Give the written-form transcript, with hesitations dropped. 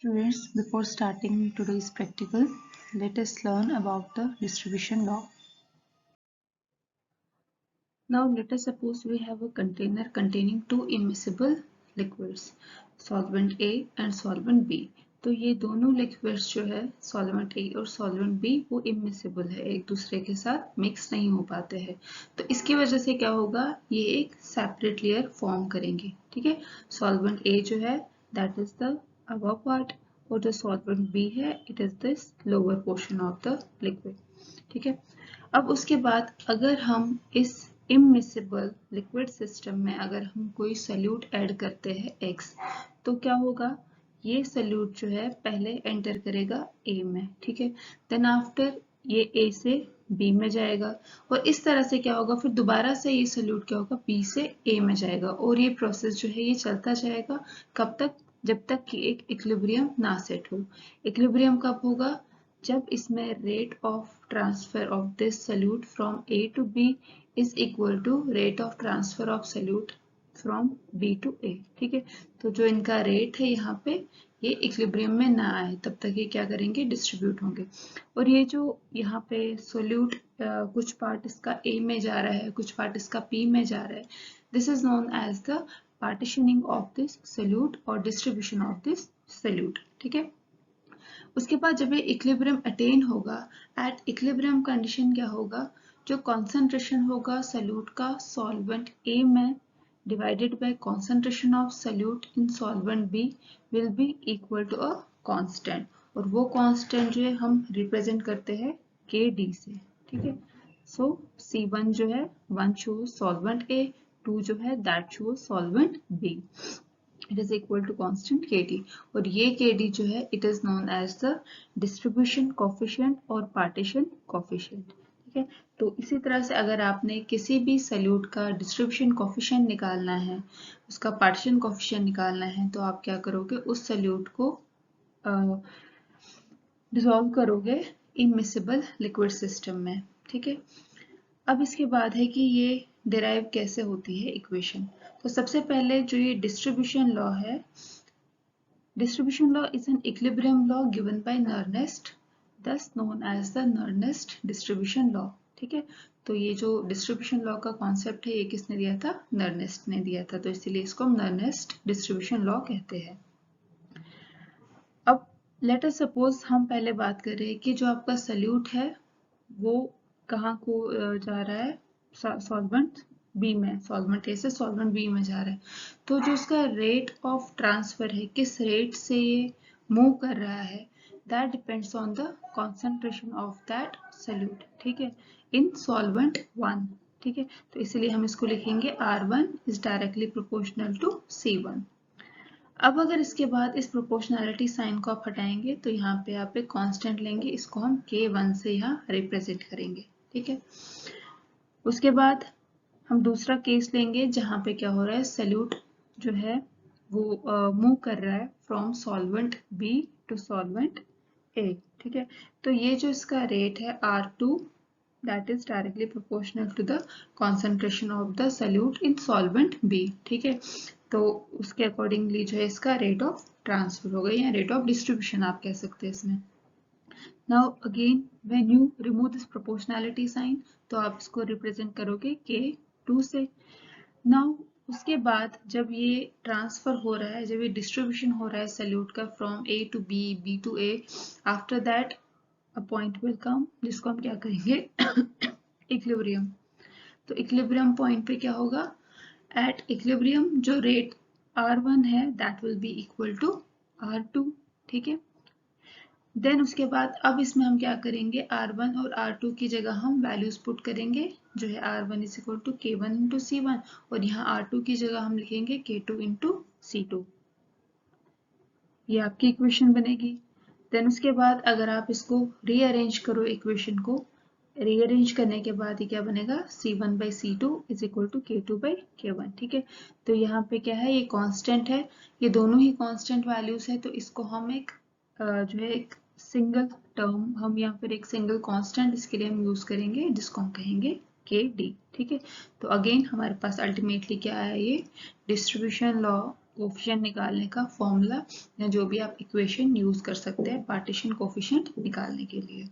Students, before starting today's practical, let us learn about the distribution law. Now let us suppose we have a container containing two immiscible liquids, solvent A and solvent B. तो ये दोनों liquids जो है solvent A और solvent B वो immiscible है, एक दूसरे के साथ मिक्स नहीं हो पाते हैं। तो इसकी वजह से क्या होगा, ये एक सेपरेट लेयर फॉर्म करेंगे। ठीक है, सॉल्वेंट A जो है that is the above part और जो सॉल्वेंट B है it is this lower portion of the liquid. ठीक है, अब उसके बाद अगर हम इस इमिसिबल लिक्विड सिस्टम में अगर हम कोई सल्यूट ऐड करते हैं X, तो क्या होगा, ये सल्यूट जो है पहले एंटर करेगा A में। ठीक है, देन आफ्टर ये A से B में जाएगा और इस तरह से क्या होगा, फिर दोबारा से ये सल्यूट क्या होगा B से A में जाएगा और ये प्रोसेस जो है ये चलता जाएगा। कब तक, जब तक कि एक इक्विलिब्रियम ना सेट हो। इक्विलिब्रियम कब होगा, जब इसमें rate of transfer of this solute from A to B is equal to rate of transfer of solute from B to A। ठीक है, तो जो इनका रेट है यहाँ पे ये इक्विलिब्रियम में ना आए तब तक ये क्या करेंगे, डिस्ट्रीब्यूट होंगे। और ये जो यहाँ पे सोल्यूट कुछ पार्ट इसका A में जा रहा है, कुछ पार्ट इसका P में जा रहा है, this is known as the partitioning of this solute और डिस्ट्रीब्यूशन ऑफ दिस सोल्यूट। ठीक है, उसके बाद जब ये इक्विलिब्रियम अटेन होगा, एट इक्विलिब्रियम कंडीशन क्या होगा, जो कॉन्सेंट्रेशन होगा सल्यूट का सॉल्वेंट A में divided by concentration of solute in solvent B will be equal to a constant, और वो constant जो है हम represent करते हैं KD से। ठीक है, so C1 जो है 1 shows solvent A, 2 जो है that shows solvent B, it is equal to constant KD, और ये KD जो है it is known as the distribution coefficient और partition coefficient। ठीक है, तो इसी तरह से अगर आपने किसी भी सल्यूट का डिस्ट्रीब्यूशन कोफिशिएंट निकालना है, उसका पार्टीशन कोफिशिएंट निकालना है, तो आप क्या करोगे, उस सल्यूट को डिसॉल्व करोगे इमिसिबल लिक्विड सिस्टम में। ठीक है, अब इसके बाद है कि ये डिराइव कैसे होती है इक्वेशन। तो सबसे पहले जो ये डिस्ट्रीब्यूशन लॉ है, distribution law is an equilibrium law given by Nernst, thus known as the Nernst distribution law। ठीक है, तो ये जो डिस्ट्रीब्यूशन लॉ का कॉन्सेप्ट है ये किसने दिया था, नर्नेस्ट ने दिया था, तो इसीलिए इसको हम नर्नेस्ट डिस्ट्रीब्यूशन लॉ कहते हैं। अब लेट अस सपोज हम पहले बात कर रहे हैं कि जो आपका सल्यूट है वो कहाँ को जा रहा है, सॉल्वेंट बी में, सॉल्वेंट ए से सॉल्वेंट बी में जा रहा है, तो जो उसका रेट ऑफ ट्रांसफर है, किस रेट से ये मूव कर रहा है, that depends on the concentration of that solute। ठीक है, in solvent 1। ठीक है, तो इसीलिए हम इसको लिखेंगे R1 is directly proportional to C1। अब अगर इसके बाद इस प्रोपोर्शनैलिटी साइन को आप हटाएंगे तो यहाँ पे आप एक कांस्टेंट लेंगे, इसको हम K1 से यहाँ रिप्रेजेंट करेंगे। ठीक है, उसके बाद हम दूसरा केस लेंगे जहाँ पे क्या हो रहा है, सल्यूट जो है वो मूव कर रहा है from solvent B to solvent A। ठीक है, तो ये जो इसका रेट है R2 that is directly proportional to the concentration of the solute in solvent B। ठीक है, तो उसके अकॉर्डिंगली जो है इसका रेट ऑफ ट्रांसफर होगा या रेट ऑफ डिस्ट्रीब्यूशन आप कह सकते हैं इसमें। Now again when you remove this proportionality sign तो आप इसको रिप्रेजेंट करोगे K2 से। नाउ उसके बाद जब ये ट्रांसफर हो रहा है, जब ये डिस्ट्रीब्यूशन हो रहा है सल्यूट का from A to B, B to A, after that a point will come जिसको हम क्या करेंगे इक्विलिब्रियम। तो इक्विलिब्रियम पॉइंट पे क्या होगा, एट इक्विलिब्रियम जो रेट R1 है that will be equal to R2। ठीक है, देन उसके बाद अब इसमें हम क्या करेंगे, R1 और R2 की जगह हम वैल्यूज पुट करेंगे, जो है R1 is equal to K1 into C1 और यहाँ R2 की जगह हम लिखेंगे K2 इंटू C2। ये आपकी इक्वेशन बनेगी। देन उसके बाद अगर आप इसको रीअरेंज करो, इक्वेशन को रीअरेंज करने के बाद ये क्या बनेगा, C1 by C2 is equal to K2 by K1। ठीक है, तो यहाँ पे क्या है, ये कांस्टेंट है, ये दोनों ही कांस्टेंट वैल्यूज है, तो इसको हम एक जो है एक सिंगल टर्म, हम यहाँ पर एक सिंगल कांस्टेंट इसके लिए हम यूज करेंगे जिसको हम कहेंगे KD। ठीक है, तो अगेन हमारे पास अल्टीमेटली क्या है, ये डिस्ट्रीब्यूशन लॉ कोफिशिएंट निकालने का फॉर्मूला या जो भी आप इक्वेशन यूज कर सकते हैं पार्टीशन कोफिशिएंट निकालने के लिए।